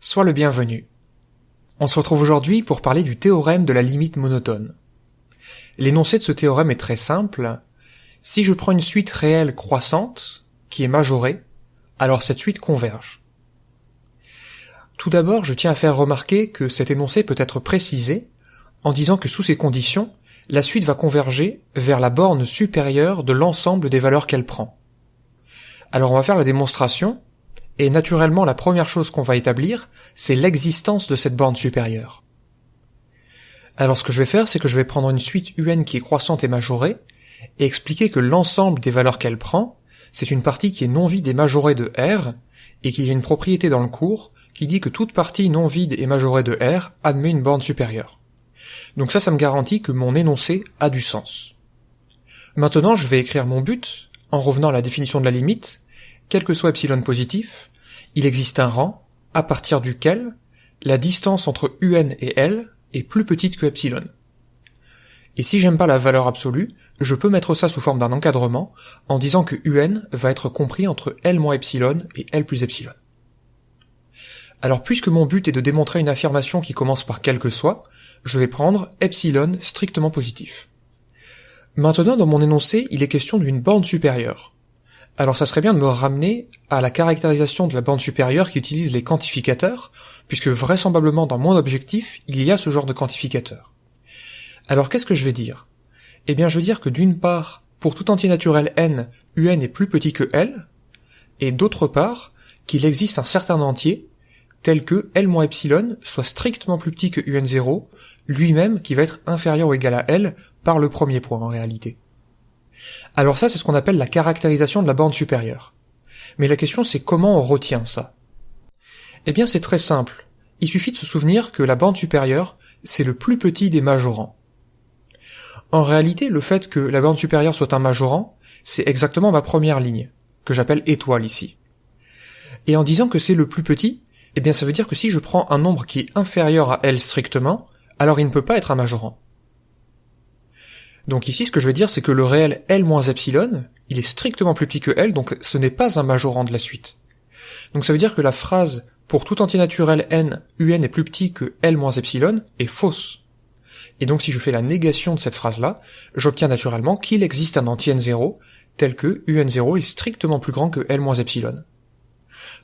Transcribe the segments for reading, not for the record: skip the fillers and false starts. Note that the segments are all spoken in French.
Sois le bienvenu. On se retrouve aujourd'hui pour parler du théorème de la limite monotone. L'énoncé de ce théorème est très simple. Si je prends une suite réelle croissante, qui est majorée, alors cette suite converge. Tout d'abord, je tiens à faire remarquer que cet énoncé peut être précisé en disant que sous ces conditions, la suite va converger vers la borne supérieure de l'ensemble des valeurs qu'elle prend. Alors on va faire la démonstration, et naturellement la première chose qu'on va établir, c'est l'existence de cette borne supérieure. Alors ce que je vais faire, c'est que je vais prendre une suite UN qui est croissante et majorée, et expliquer que l'ensemble des valeurs qu'elle prend, c'est une partie qui est non vide et majorée de R, et qu'il y a une propriété dans le cours qui dit que toute partie non vide et majorée de R admet une borne supérieure. Donc ça me garantit que mon énoncé a du sens. Maintenant, je vais écrire mon but, en revenant à la définition de la limite. Quel que soit epsilon positif, il existe un rang à partir duquel la distance entre UN et L est plus petite que epsilon. Et si j'aime pas la valeur absolue, je peux mettre ça sous forme d'un encadrement en disant que UN va être compris entre L moins epsilon et L plus epsilon. Alors puisque mon but est de démontrer une affirmation qui commence par quel que soit, je vais prendre epsilon strictement positif. Maintenant dans mon énoncé, il est question d'une borne supérieure. Alors ça serait bien de me ramener à la caractérisation de la borne supérieure qui utilise les quantificateurs, puisque vraisemblablement dans mon objectif, il y a ce genre de quantificateur. Alors qu'est-ce que je vais dire ? Eh bien je vais dire que d'une part, pour tout entier naturel n, UN est plus petit que L, et d'autre part, qu'il existe un certain entier, tel que L moins epsilon soit strictement plus petit que UN0, lui-même qui va être inférieur ou égal à L par le premier point en réalité. Alors ça, c'est ce qu'on appelle la caractérisation de la borne supérieure. Mais la question, c'est comment on retient ça ? Eh bien, c'est très simple. Il suffit de se souvenir que la borne supérieure, c'est le plus petit des majorants. En réalité, le fait que la borne supérieure soit un majorant, c'est exactement ma première ligne, que j'appelle étoile ici. Et en disant que c'est le plus petit, eh bien ça veut dire que si je prends un nombre qui est inférieur à L strictement, alors il ne peut pas être un majorant. Donc ici, ce que je vais dire, c'est que le réel L moins epsilon, il est strictement plus petit que L, donc ce n'est pas un majorant de la suite. Donc ça veut dire que la phrase « pour tout entier naturel n, UN est plus petit que L moins epsilon » est fausse. Et donc si je fais la négation de cette phrase-là, j'obtiens naturellement qu'il existe un entier n0, tel que UN0 est strictement plus grand que L moins epsilon.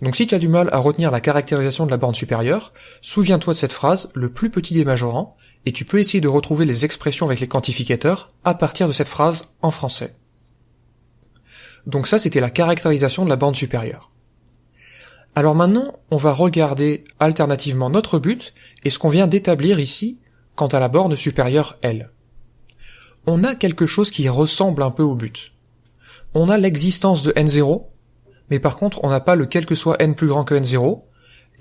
Donc si tu as du mal à retenir la caractérisation de la borne supérieure, souviens-toi de cette phrase, le plus petit des majorants, et tu peux essayer de retrouver les expressions avec les quantificateurs à partir de cette phrase en français. Donc ça, c'était la caractérisation de la borne supérieure. Alors maintenant, on va regarder alternativement notre but et ce qu'on vient d'établir ici quant à la borne supérieure L. On a quelque chose qui ressemble un peu au but. On a l'existence de N0, mais par contre, on n'a pas le quel que soit n plus grand que n0,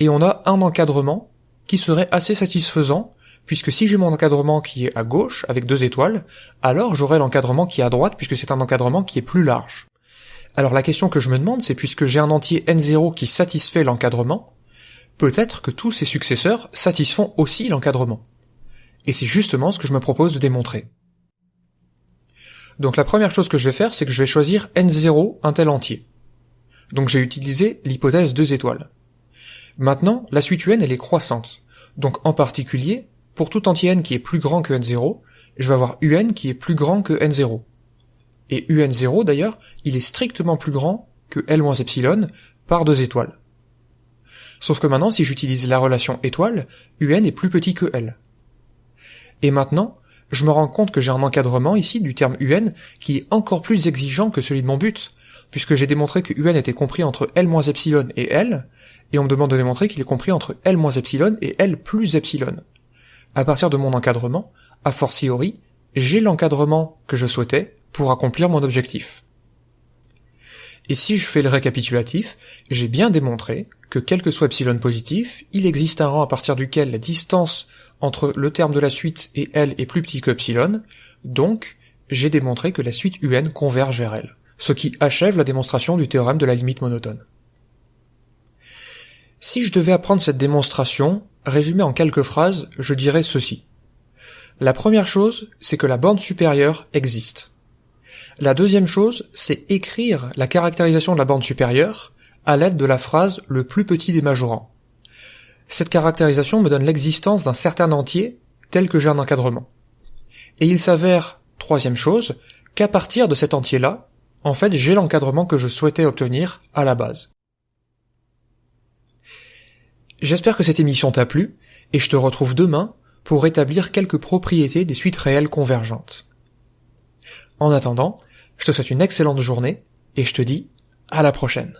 et on a un encadrement qui serait assez satisfaisant, puisque si j'ai mon encadrement qui est à gauche, avec 2 étoiles, alors j'aurai l'encadrement qui est à droite, puisque c'est un encadrement qui est plus large. Alors la question que je me demande, c'est puisque j'ai un entier n0 qui satisfait l'encadrement, peut-être que tous ses successeurs satisfont aussi l'encadrement. Et c'est justement ce que je me propose de démontrer. Donc la première chose que je vais faire, c'est que je vais choisir n0 un tel entier. Donc j'ai utilisé l'hypothèse 2 étoiles. Maintenant, la suite UN elle est croissante. Donc en particulier, pour tout entier n qui est plus grand que n0, je vais avoir UN qui est plus grand que n0. Et UN0 d'ailleurs, il est strictement plus grand que L moins epsilon par 2 étoiles. Sauf que maintenant, si j'utilise la relation étoile, UN est plus petit que L. Et maintenant, je me rends compte que j'ai un encadrement ici du terme UN qui est encore plus exigeant que celui de mon but, puisque j'ai démontré que UN était compris entre L moins epsilon et L, et on me demande de démontrer qu'il est compris entre L moins epsilon et L plus epsilon. À partir de mon encadrement, a fortiori, j'ai l'encadrement que je souhaitais pour accomplir mon objectif. Et si je fais le récapitulatif, j'ai bien démontré que quel que soit epsilon positif, il existe un rang à partir duquel la distance entre le terme de la suite et L est plus petit que epsilon, donc j'ai démontré que la suite UN converge vers L. Ce qui achève la démonstration du théorème de la limite monotone. Si je devais apprendre cette démonstration, résumée en quelques phrases, je dirais ceci. La première chose, c'est que la borne supérieure existe. La deuxième chose, c'est écrire la caractérisation de la borne supérieure à l'aide de la phrase « le plus petit des majorants ». Cette caractérisation me donne l'existence d'un certain entier tel que j'ai un encadrement. Et il s'avère, troisième chose, qu'à partir de cet entier-là, en fait, j'ai l'encadrement que je souhaitais obtenir à la base. J'espère que cette émission t'a plu, et je te retrouve demain pour établir quelques propriétés des suites réelles convergentes. En attendant, je te souhaite une excellente journée, et je te dis à la prochaine.